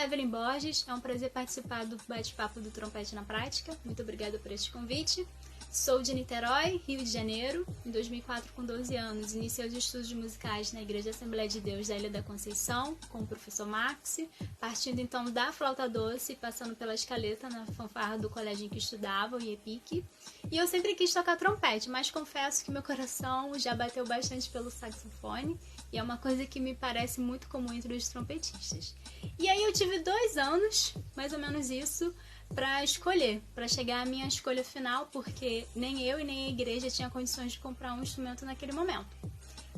Evelyn Borges, é um prazer participar do bate-papo do Trompete na Prática. Muito obrigada por este convite. Sou de Niterói, Rio de Janeiro. Em 2004, com 12 anos, iniciei os estudos musicais na Igreja Assembleia de Deus da Ilha da Conceição, com o professor Maxi, partindo então da flauta doce, passando pela escaleta na fanfarra do colégio em que estudava, o IEPIC. E eu sempre quis tocar trompete, mas confesso que meu coração já bateu bastante pelo saxofone, e é uma coisa que me parece muito comum entre os trompetistas. E aí eu tive 2 anos, mais ou menos isso, para escolher, para chegar à minha escolha final, porque nem eu e nem a igreja tinha condições de comprar um instrumento naquele momento.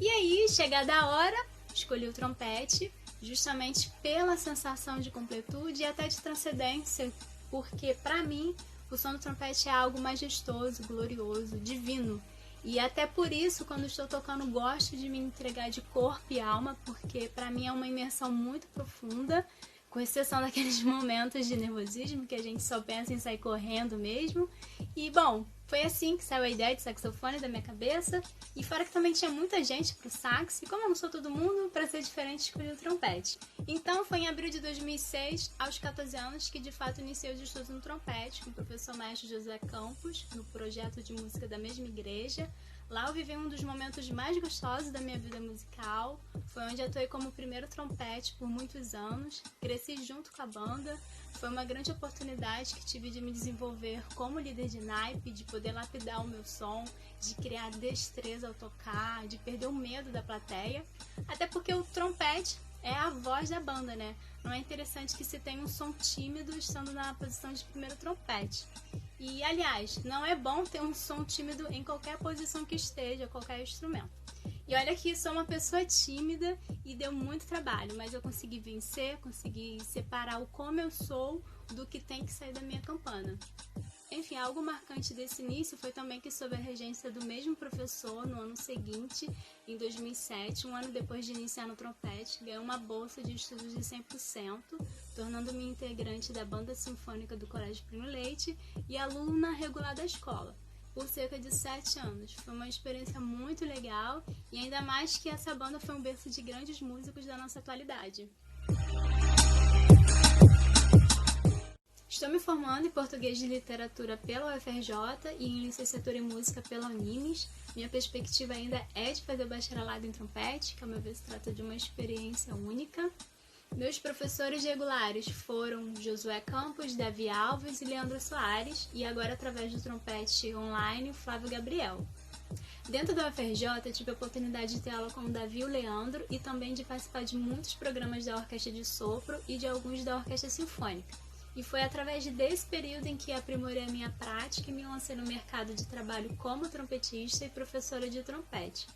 E aí, chegada a hora, escolhi o trompete, justamente pela sensação de completude e até de transcendência, porque para mim o som do trompete é algo majestoso, glorioso, divino. E até por isso, quando estou tocando, gosto de me entregar de corpo e alma, porque para mim é uma imersão muito profunda, com exceção daqueles momentos de nervosismo que a gente só pensa em sair correndo mesmo. E bom, foi assim que saiu a ideia de saxofone da minha cabeça. E fora que também tinha muita gente pro sax, e como eu não sou todo mundo, para ser diferente escolhi o trompete. Então foi em abril de 2006, aos 14 anos, que de fato iniciei os estudos no trompete com o professor maestro Josué Campos, no projeto de música da mesma igreja. Lá eu vivi um dos momentos mais gostosos da minha vida musical, foi onde atuei como primeiro trompete por muitos anos, cresci junto com a banda, foi uma grande oportunidade que tive de me desenvolver como líder de naipe, de poder lapidar o meu som, de criar destreza ao tocar, de perder o medo da plateia, até porque o trompete é a voz da banda, né? Não é interessante que se tenha um som tímido estando na posição de primeiro trompete. E, aliás, não é bom ter um som tímido em qualquer posição que esteja, qualquer instrumento. E olha que sou uma pessoa tímida e deu muito trabalho, mas eu consegui vencer, consegui separar o como eu sou do que tem que sair da minha campana. Enfim, algo marcante desse início foi também que, sob a regência do mesmo professor, no ano seguinte, em 2007, um ano depois de iniciar no trompete, ganhei uma bolsa de estudos de 100%, tornando-me integrante da Banda Sinfônica do Colégio Primo Leite e aluna regular da escola, por cerca de 7 anos. Foi uma experiência muito legal e ainda mais que essa banda foi um berço de grandes músicos da nossa atualidade. Estou me formando em Português de Literatura pela UFRJ e em Licenciatura em Música pela Unimes. Minha perspectiva ainda é de fazer bacharelado em trompete, que ao meu ver se trata de uma experiência única. Meus professores regulares foram Josué Campos, Davi Alves e Leandro Soares, e agora através do trompete online, o Flávio Gabriel. Dentro da UFRJ, tive a oportunidade de ter aula com o Davi e o Leandro e também de participar de muitos programas da Orquestra de Sopro e de alguns da Orquestra Sinfônica. E foi através desse período em que aprimorei a minha prática e me lancei no mercado de trabalho como trompetista e professora de trompete.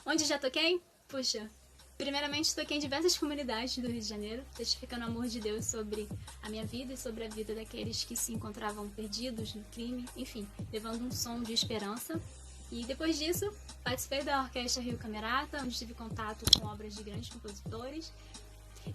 Onde já toquei? Puxa, primeiramente toquei em diversas comunidades do Rio de Janeiro, testificando o amor de Deus sobre a minha vida e sobre a vida daqueles que se encontravam perdidos no crime, enfim, levando um som de esperança. E depois disso, participei da Orquestra Rio Camerata, onde tive contato com obras de grandes compositores.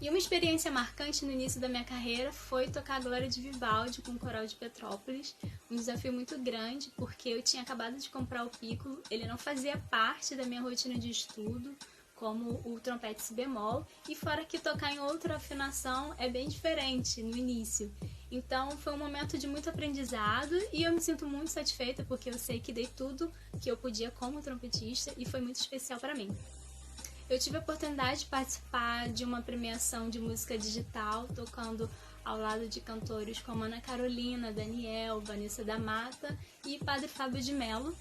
E uma experiência marcante no início da minha carreira foi tocar a Glória de Vivaldi com o Coral de Petrópolis, um desafio muito grande, porque eu tinha acabado de comprar o pícolo, ele não fazia parte da minha rotina de estudo, como o trompete si bemol, e fora que tocar em outra afinação é bem diferente no início. Então foi um momento de muito aprendizado e eu me sinto muito satisfeita porque eu sei que dei tudo que eu podia como trompetista e foi muito especial para mim. Eu tive a oportunidade de participar de uma premiação de música digital, tocando ao lado de cantores como Ana Carolina, Daniel, Vanessa da Mata e Padre Fábio de Mello.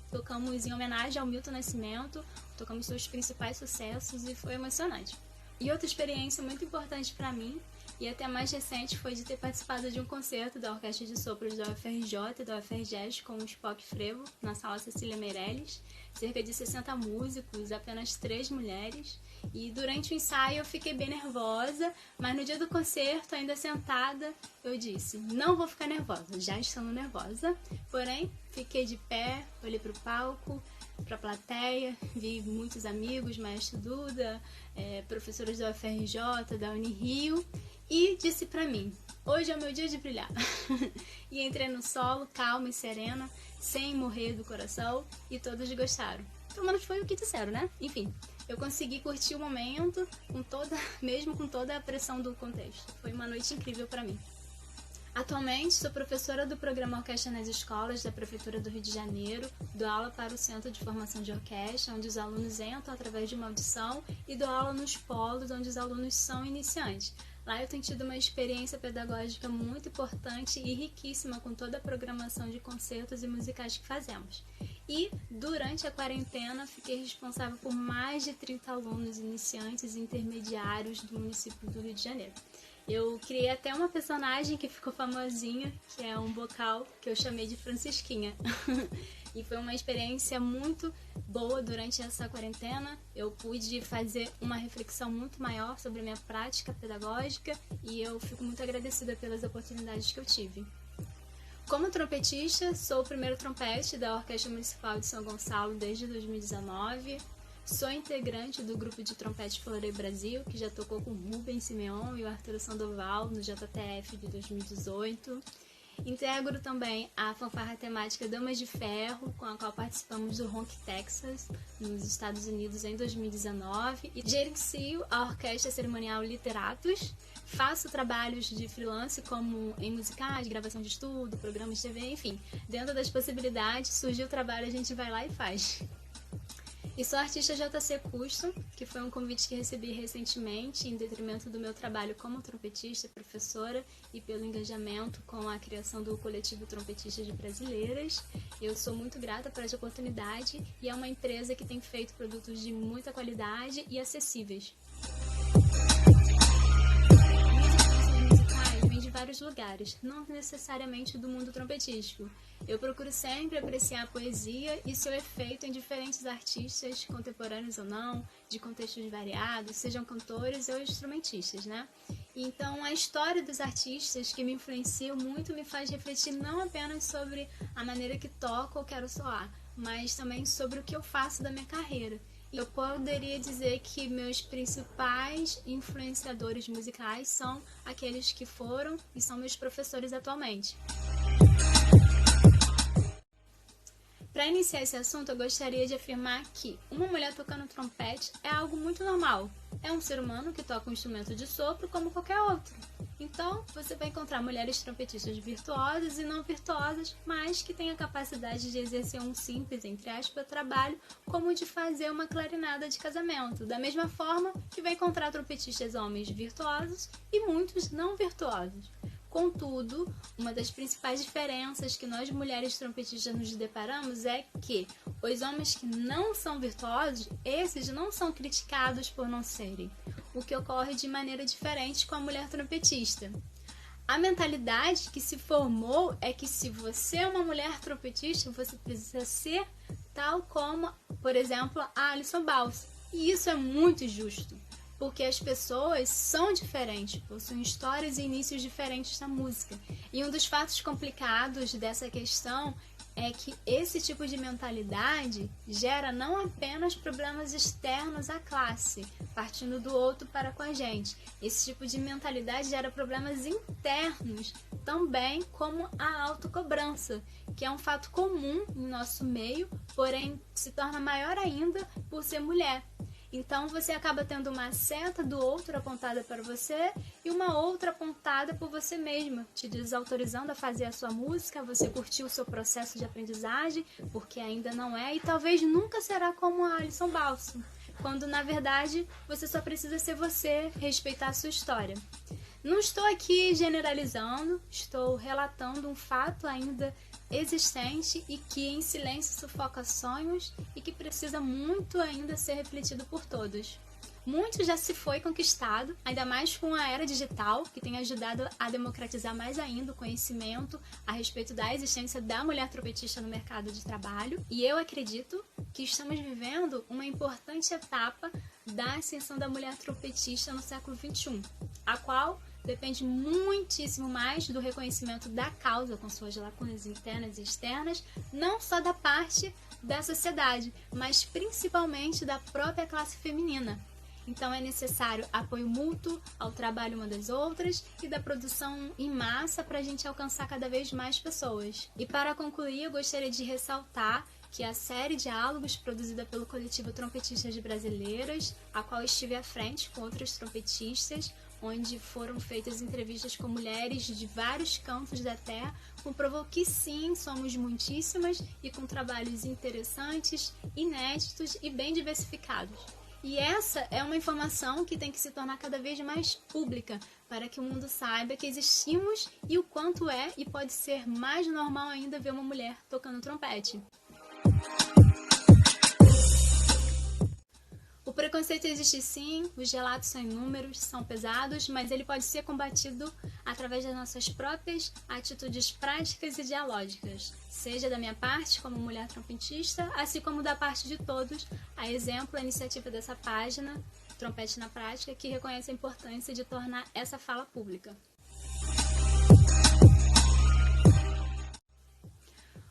Tocamos em homenagem ao Milton Nascimento, tocamos seus principais sucessos e foi emocionante. E outra experiência muito importante para mim, e até mais recente, foi de ter participado de um concerto da Orquestra de Sopros da UFRJ e da UFRJ com o Spock Frevo, na Sala Cecília Meirelles, cerca de 60 músicos, apenas 3 mulheres, e durante o ensaio eu fiquei bem nervosa, mas no dia do concerto, ainda sentada, eu disse, não vou ficar nervosa, já estando nervosa, porém, fiquei de pé, olhei para o palco, para a plateia, vi muitos amigos, maestro Duda, professores da UFRJ, da Unirio, e disse para mim, hoje é o meu dia de brilhar. E entrei no solo, calma e serena, sem morrer do coração, e todos gostaram. pelo menos foi o que disseram, né? Enfim, eu consegui curtir o momento, mesmo com toda a pressão do contexto. Foi uma noite incrível para mim. Atualmente, sou professora do programa Orquestra nas Escolas da Prefeitura do Rio de Janeiro, dou aula para o Centro de Formação de Orquestra, onde os alunos entram através de uma audição, e dou aula nos polos, onde os alunos são iniciantes. Lá eu tenho tido uma experiência pedagógica muito importante e riquíssima com toda a programação de concertos e musicais que fazemos. E, durante a quarentena, fiquei responsável por mais de 30 alunos iniciantes e intermediários do município do Rio de Janeiro. Eu criei até uma personagem que ficou famosinha, que é um vocal que eu chamei de Francisquinha. E foi uma experiência muito boa durante essa quarentena. Eu pude fazer uma reflexão muito maior sobre a minha prática pedagógica e eu fico muito agradecida pelas oportunidades que eu tive. Como trompetista, sou o primeiro trompete da Orquestra Municipal de São Gonçalo desde 2019. Sou integrante do grupo de trompete Floreio Brasil, que já tocou com Rubens Simeon e o Arthur Sandoval no JTF de 2018. Integro também a fanfarra temática Damas de Ferro, com a qual participamos do Honk Texas, nos Estados Unidos, em 2019. E gerencio a Orquestra Cerimonial Literatos. Faço trabalhos de freelance, como em musicais, gravação de estudo, programas de TV, enfim. Dentro das possibilidades, surgiu o trabalho, a gente vai lá e faz. E sou artista JC Custom, que foi um convite que recebi recentemente em detrimento do meu trabalho como trompetista, professora e pelo engajamento com a criação do coletivo Trompetistas de Brasileiras. Eu sou muito grata por essa oportunidade e é uma empresa que tem feito produtos de muita qualidade e acessíveis. De vários lugares, não necessariamente do mundo trompetístico. Eu procuro sempre apreciar a poesia e seu efeito em diferentes artistas, contemporâneos ou não, de contextos variados, sejam cantores ou instrumentistas, né? Então, a história dos artistas que me influenciam muito me faz refletir não apenas sobre a maneira que toco ou quero soar, mas também sobre o que eu faço da minha carreira. Eu poderia dizer que meus principais influenciadores musicais são aqueles que foram e são meus professores atualmente. Para iniciar esse assunto, eu gostaria de afirmar que uma mulher tocando trompete é algo muito normal. É um ser humano que toca um instrumento de sopro como qualquer outro. Então, você vai encontrar mulheres trompetistas virtuosas e não virtuosas, mas que têm a capacidade de exercer um simples, entre aspas, trabalho, como o de fazer uma clarinada de casamento. Da mesma forma que vai encontrar trompetistas homens virtuosos e muitos não virtuosos. Contudo, uma das principais diferenças que nós mulheres trompetistas nos deparamos é que os homens que não são virtuosos, esses não são criticados por não serem, o que ocorre de maneira diferente com a mulher trompetista. A mentalidade que se formou é que se você é uma mulher trompetista, você precisa ser tal como, por exemplo, a Alison Balsa. E isso é muito justo. Porque as pessoas são diferentes, possuem histórias e inícios diferentes na música. E um dos fatos complicados dessa questão é que esse tipo de mentalidade gera não apenas problemas externos à classe, partindo do outro para com a gente. Esse tipo de mentalidade gera problemas internos também, como a autocobrança, que é um fato comum em nosso meio, porém se torna maior ainda por ser mulher. Então você acaba tendo uma seta do outro apontada para você e uma outra apontada por você mesma, te desautorizando a fazer a sua música, você curtir o seu processo de aprendizagem, porque ainda não é e talvez nunca será como a Alison Balsa, quando na verdade você só precisa ser você, respeitar a sua história. Não estou aqui generalizando, estou relatando um fato ainda existente e que em silêncio sufoca sonhos e que precisa muito ainda ser refletido por todos. Muito já se foi conquistado, ainda mais com a era digital, que tem ajudado a democratizar mais ainda o conhecimento a respeito da existência da mulher trompetista no mercado de trabalho. E eu acredito que estamos vivendo uma importante etapa da ascensão da mulher trompetista no século XXI, a qual depende muitíssimo mais do reconhecimento da causa, com suas lacunas internas e externas, não só da parte da sociedade, mas principalmente da própria classe feminina. Então é necessário apoio mútuo ao trabalho uma das outras e da produção em massa para a gente alcançar cada vez mais pessoas. E para concluir, eu gostaria de ressaltar que a série Diálogos, produzida pelo coletivo Trompetistas Brasileiras, a qual estive à frente com outras trompetistas, onde foram feitas entrevistas com mulheres de vários cantos da Terra, comprovou que sim, somos muitíssimas e com trabalhos interessantes, inéditos e bem diversificados. E essa é uma informação que tem que se tornar cada vez mais pública, para que o mundo saiba que existimos e o quanto é e pode ser mais normal ainda ver uma mulher tocando trompete. O preconceito existe sim, os relatos são inúmeros, são pesados, mas ele pode ser combatido através das nossas próprias atitudes práticas e dialógicas, seja da minha parte como mulher trompetista, assim como da parte de todos, a exemplo, a iniciativa dessa página, Trompete na Prática, que reconhece a importância de tornar essa fala pública.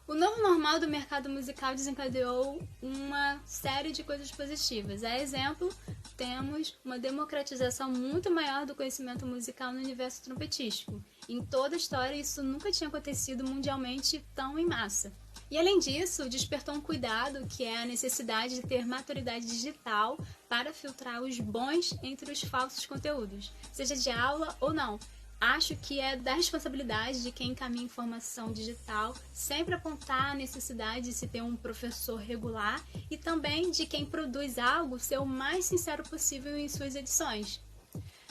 O novo normal do mercado musical desencadeou uma série de coisas positivas. A exemplo, temos uma democratização muito maior do conhecimento musical no universo trompetístico. Em toda a história, isso nunca tinha acontecido mundialmente tão em massa. E além disso, despertou um cuidado que é a necessidade de ter maturidade digital para filtrar os bons entre os falsos conteúdos, seja de aula ou não. Acho que é da responsabilidade de quem encaminha informação digital sempre apontar a necessidade de se ter um professor regular e também de quem produz algo ser o mais sincero possível em suas edições.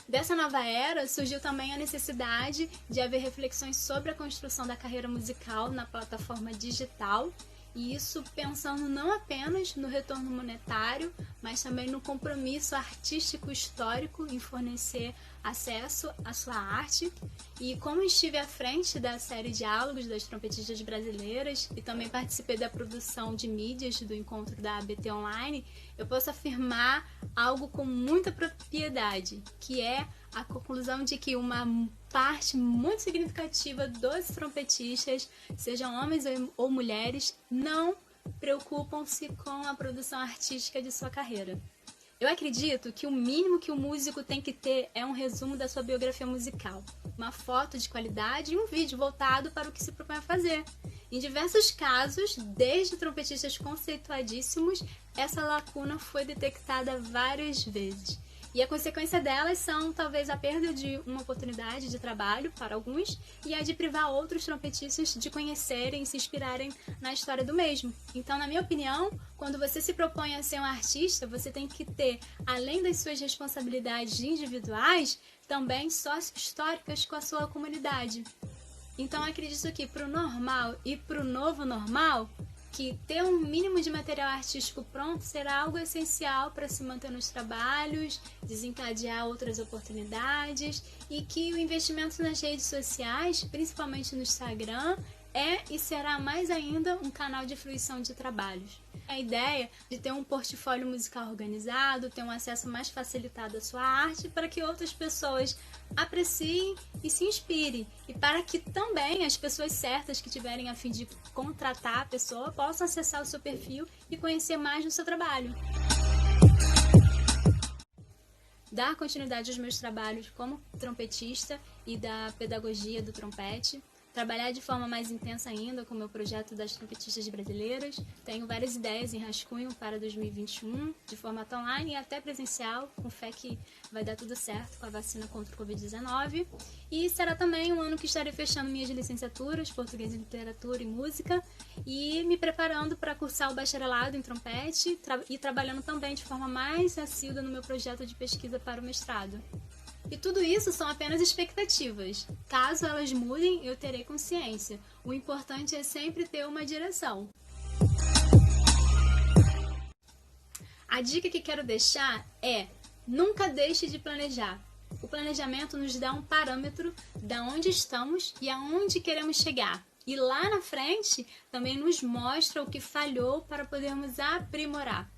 Dessa nova era surgiu também a necessidade de haver reflexões sobre a construção da carreira musical na plataforma digital, e isso pensando não apenas no retorno monetário, mas também no compromisso artístico histórico em fornecer acesso à sua arte. E como estive à frente da série Diálogos das Trompetistas Brasileiras e também participei da produção de mídias do encontro da ABT Online, eu posso afirmar algo com muita propriedade, que é a conclusão de que uma parte muito significativa dos trompetistas, sejam homens ou mulheres, não preocupam-se com a produção artística de sua carreira. Eu acredito que o mínimo que o músico tem que ter é um resumo da sua biografia musical, uma foto de qualidade e um vídeo voltado para o que se propõe a fazer. Em diversos casos, desde trompetistas conceituadíssimos, essa lacuna foi detectada várias vezes. E a consequência delas são talvez a perda de uma oportunidade de trabalho para alguns e a de privar outros trompetistas de conhecerem e se inspirarem na história do mesmo. Então, na minha opinião, quando você se propõe a ser um artista, você tem que ter, além das suas responsabilidades individuais, também sócio-históricas com a sua comunidade. Então, acredito que para o normal e para o novo normal, que ter um mínimo de material artístico pronto será algo essencial para se manter nos trabalhos, desencadear outras oportunidades e que o investimento nas redes sociais, principalmente no Instagram, é e será mais ainda um canal de fruição de trabalhos. A ideia de ter um portfólio musical organizado, ter um acesso mais facilitado à sua arte para que outras pessoas apreciem e se inspirem e para que também as pessoas certas que tiverem a fim de contratar a pessoa possam acessar o seu perfil e conhecer mais do seu trabalho. Dar continuidade aos meus trabalhos como trompetista e da pedagogia do trompete. Trabalhar de forma mais intensa ainda com o meu projeto das trompetistas brasileiras. Tenho várias ideias em rascunho para 2021, de formato online e até presencial, com fé que vai dar tudo certo com a vacina contra o Covid-19. E será também um ano que estarei fechando minhas licenciaturas, português e literatura e música, e me preparando para cursar o bacharelado em trompete e trabalhando também de forma mais assídua no meu projeto de pesquisa para o mestrado. E tudo isso são apenas expectativas. Caso elas mudem, eu terei consciência. O importante é sempre ter uma direção. A dica que quero deixar é: nunca deixe de planejar. O planejamento nos dá um parâmetro de onde estamos e aonde queremos chegar. E lá na frente também nos mostra o que falhou para podermos aprimorar.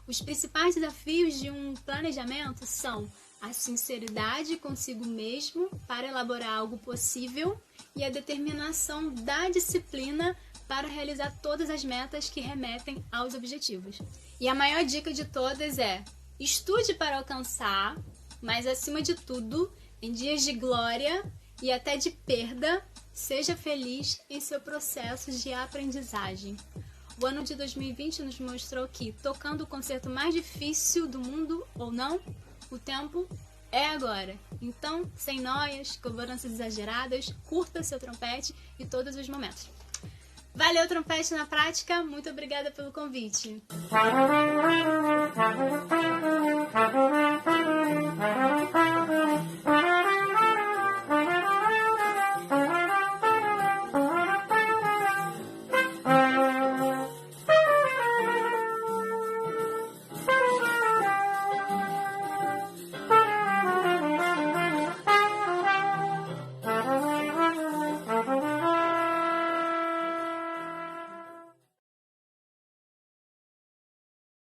Os principais desafios de um planejamento são a sinceridade consigo mesmo para elaborar algo possível e a determinação da disciplina para realizar todas as metas que remetem aos objetivos. E a maior dica de todas é: estude para alcançar, mas acima de tudo, em dias de glória e até de perda, seja feliz em seu processo de aprendizagem. O ano de 2020 nos mostrou que, tocando o concerto mais difícil do mundo ou não, o tempo é agora. Então, sem noias, cobranças exageradas, curta seu trompete e todos os momentos. Valeu, Trompete na Prática. Muito obrigada pelo convite.